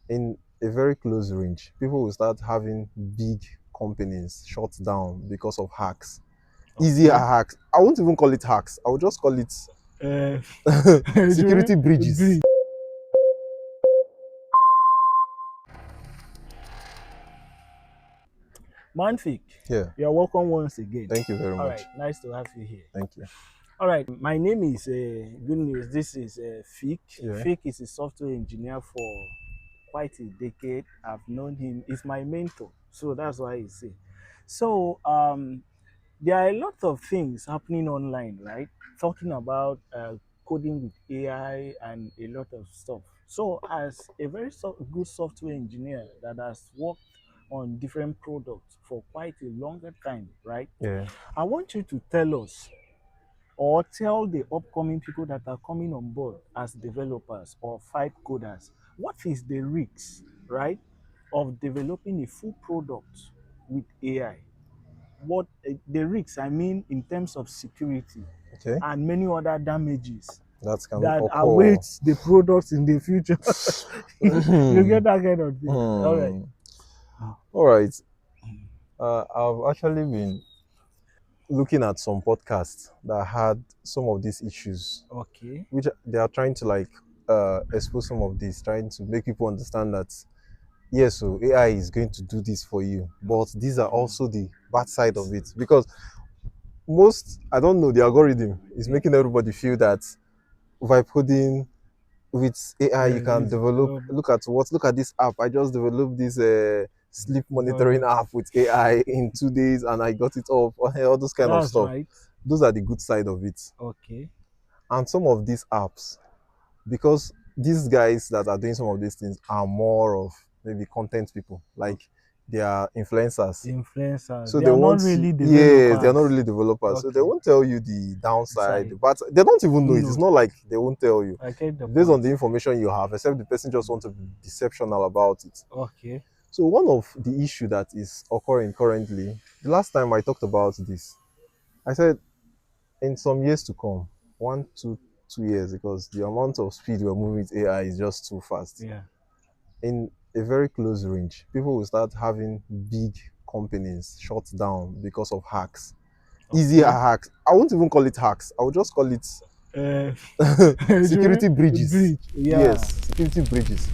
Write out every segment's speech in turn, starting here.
In a very close range, people will start having big companies shut down because of hacks. Easy Okay. hacks. I won't even call it hacks. I will just call it Uh, security breaches. breathe. Manfik, Yeah. you're welcome once again. Thank you very All much. right, nice to have you here. Thank you. All right, my name is good news. This is Fik. Yeah. Fik is a software engineer for quite a decade. I've known him. He's my mentor, so that's why I say. So there are a lot of things happening online, right? Talking about coding with AI and a lot of stuff. So, as a very good software engineer that has worked on different products for quite a longer time, right? Yeah. I want you to tell us or tell the upcoming people that are coming on board as developers or five coders what is the risk, right, of developing a full product with AI? What the risks, I mean, in terms of security Okay. and many other damages That can that occur. awaits the products in the future. You get that kind of thing. All right. Hmm. All right. I've actually been looking at some podcasts that had some of these issues, Okay. which they are trying to like expose some of this, trying to make people understand that yes, so AI is going to do this for you, but these are also the bad side of it. Because most, I don't know, the algorithm is Yeah. making everybody feel that vibe coding with AI you Yes, can it's develop. Look at this app. I just developed this sleep monitoring uh, app with AI in 2 days, and I got it up. All those kind of that's stuff. right. Those are the good side of it. Okay. And some of these apps, because these guys that are doing some of these things are more of maybe content people, Okay. like they are influencers. Influencers. So They they are not want really yes, they're not developers. really developers. So they Okay. won't tell you the downside, Side. but they don't even know it. It's No, not like they won't tell you I get the based on point. the information you have, except the person just wants to be deceptional about it. Okay. So one of the issue that is occurring currently, the last time I talked about this, I said in some years to come, 1 to 2 years, because the amount of speed we're moving with AI is just too fast. Yeah. In a very close range, people will start having big companies shut down because of hacks. Easy Okay. hacks. I won't even call it hacks. I will just call it Uh, security breaches. bridge. Yeah. Yes, security breaches.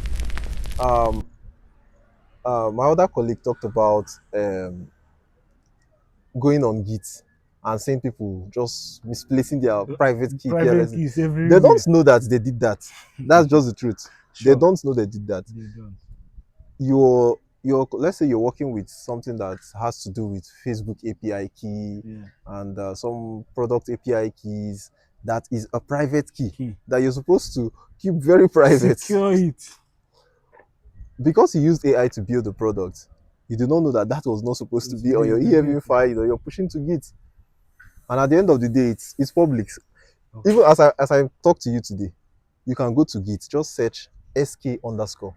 Um, my other colleague talked about going on Git and seeing people just misplacing their private key Private carelessly. keys They don't everywhere. know that they did that. That's just the truth. They Sure. don't know they did that. They don't. You're let's say you're working with something that has to do with Facebook API key Yeah. and some product API keys that is a private key Key. that you're supposed to keep very private. Secure it. Because you used AI to build the product, you do not know that that was not supposed to It's be on your visible. EMU file or you're pushing to Git. And at the end of the day, it's public. Okay. Even as I talk to you today, you can go to Git, just search sk underscore.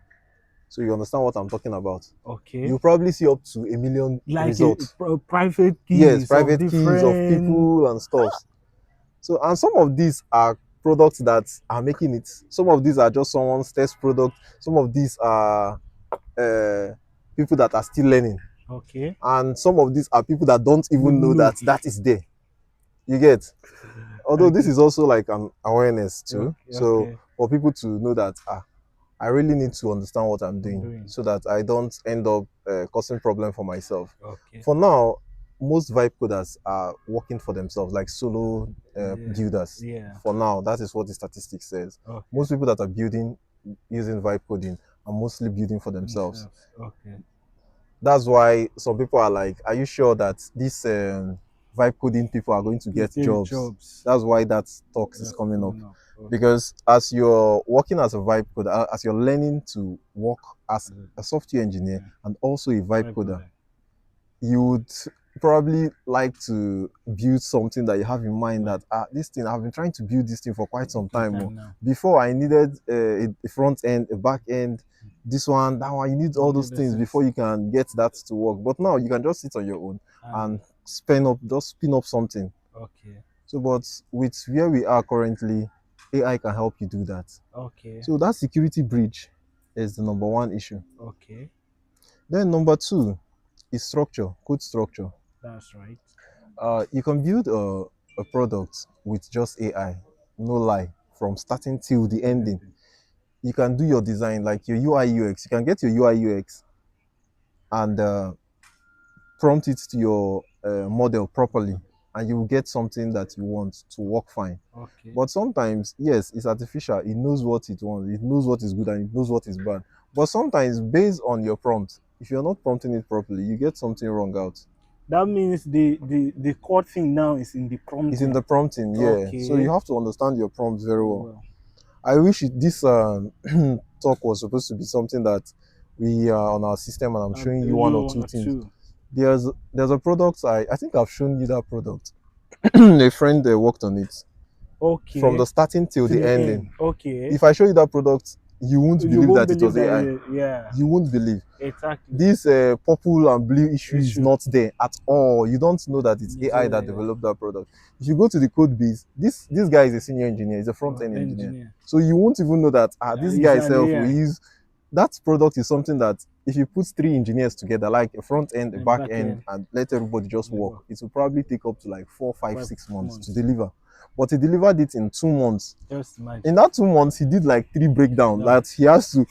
So you understand what I'm talking about. Okay. You probably see up to a million Like a results. private Yes, keys of private keys of different. people and stuff. So, and some of these are products that are making it. Some of these are just someone's test product. Some of these are uh, people that are still learning. Okay. And some of these are people that don't even know No. that that is there. You get? Although this Okay. is also like an awareness too. Okay. So Okay. for people to know that I really need to understand what I'm I'm doing doing. so that I don't end up causing problem for myself. Okay. For now, most vibe coders are working for themselves, like solo Yeah. builders. Yeah. For now, that is what the statistics says. Okay. Most people that are building using vibe coding are mostly building for themselves. Themselves. Okay. That's why some people are like, "Are you sure that these vibe coding people are going to To get take jobs?" jobs. That's why that talks is That's coming up. coming up. Okay. Because as you're working as a vibe coder, as you're learning to work as a software engineer Yeah. and also a vibe Vibe coder, coding. you would probably like to build something that you have in mind Right. that this thing I've been trying to build this thing for quite some Some time. time now. Before I needed a front end, a back end, this one, that one. You need all All the those other things things. before you can get that to work. But now you can just sit on your own And and just spin up something. okay. So, but with where we are currently, AI can help you do that. Okay. So that security breach is the number one issue. Okay, Then number two is structure, code structure. that's right. You can build a product with just AI, no lie, from starting till the The ending. ending. You can do your design like your UI UX. You can get your UI UX and prompt it to your model properly, and you will get something that you want to work fine. Okay. But sometimes, yes, it's artificial. It knows what it wants. It knows what is good and it knows what is bad. But sometimes, based on your prompt, if you're not prompting it properly, you get something wrong out. That means the core thing now is in the It's in prompting. the prompting, yeah. So you Okay. have to understand your prompts very Very well. well. I wish this talk was supposed to be something that we are on our system, and I'm showing you one You or one two or things. two. There's a product I think I've shown you that product. A friend worked on it from the Okay. starting till To the the ending. end. Okay. If I show you that product, you won't You believe won't that it believe was that. AI. Yeah. You won't believe. Exactly. This purple and blue issue is Issue. not there at all. You don't know that it's It's AI that a developed that product. If you go to the code base, this guy is a senior engineer, he's a front end engineer. engineer. So you won't even know that this It's guy an itself will AI. use that product is something that if you put three engineers together, like a front end, a And back back end, end. and let everybody just work, Labor. it will probably take up to like 4, 5, Five 6 months to months. deliver. But he delivered it in 2 months. Just In imagine. that 2 months, he did like three breakdown Down. that he has to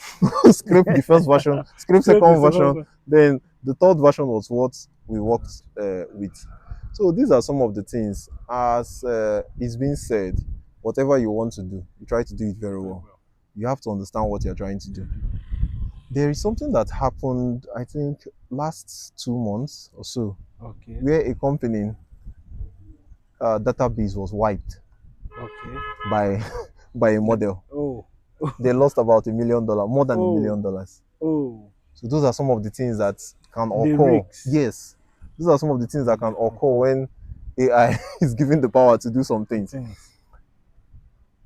scrape the first version, scrape Scrape the second version, second. then the third version was what we worked with. So these are some of the things. As is being said, whatever you want to do, you try to do it very Very well. well. You have to understand what you're trying to You do. do. There is something that happened, I think, last 2 months or so, Okay. where a company database was wiped Okay. by by a model. Oh. They lost about $1 million, more than a Oh. million dollars. Oh. So those are some of the things that can The occur. risks. Yes, those are some of the things that That can they occur occur. when AI is given the power to do some The things. things.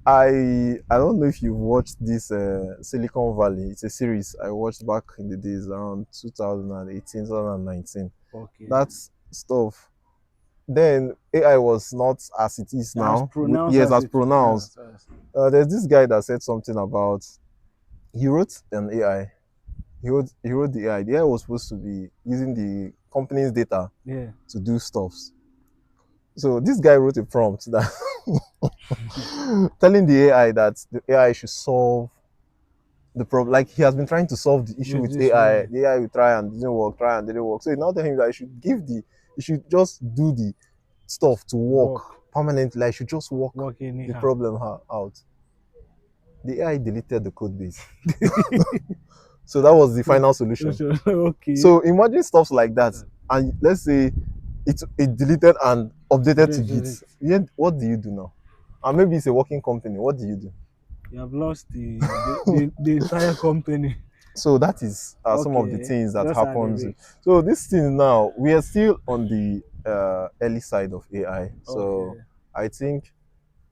I don't know if you've watched this Silicon Valley. It's a series I watched back in the days around 2018, 2019. Okay. That stuff. Then AI was not as it is As now. pronounced Yes, as as it. pronounced. As, There's this guy that said something about he wrote an AI. He wrote the AI. The AI was supposed to be using the company's data yeah. to do stuffs. So this guy wrote a prompt that telling the AI that the AI should solve the problem. Like he has been trying to solve the issue With with this AI. way. The AI will try and didn't work, try and didn't work. So he now telling him that he should just do the stuff to work Work. permanently. I should just work Work the anyhow. problem out. The AI deleted the code base. So that was the final solution. Okay. So imagine stuff like that, and let's say it deleted and updated to Git. It. Yeah, what do you do now? And maybe it's a working company. What do you do? You have lost the entire company. So that is some of the Okay. things that Those are the happens. risks. So this thing now, we are still on the early side of AI. So Okay. I think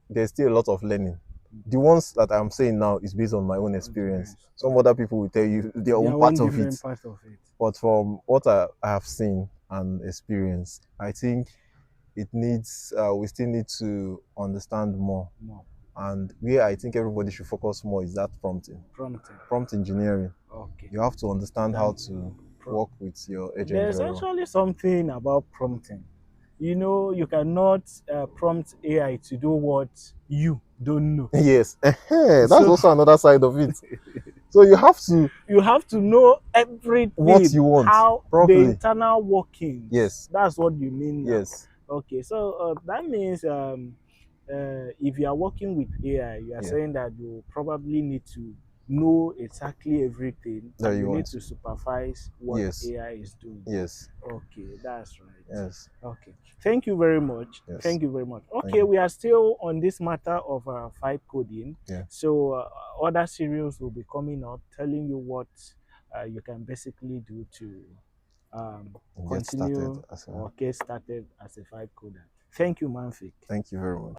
there's still a lot of learning. The ones that I'm saying now is based on my own experience. Experience. Some other people will tell you their Their own own part of it. different part of it. But from what I have seen and experienced, I think it needs we still need to understand more. More. And where I think everybody should focus more is that prompting, Prompting. prompt engineering. Okay. You have to understand how Down. to Prompt. work with your agent There's very well. actually something about prompting. You know, you cannot prompt AI to do what you don't know. Yes, that's So also another side of it. So you have to you have to know what everything, you want how the properly. internal workings. Yes, That's what you mean now. yes, Okay, so that means if you are working with AI, you are yeah, saying that you probably need to know exactly everything that and you you need want. to supervise what Yes, AI is doing. yes, Okay, that's right. yes, Okay, thank you very much. yes. Thank you very much. Thank Okay, you. we are still on this matter of vibe coding. Yeah, So other series will be coming up telling you what you can basically do to get started continue as a. or get started as a vibe coder. Thank you, Manfik. Thank you very much.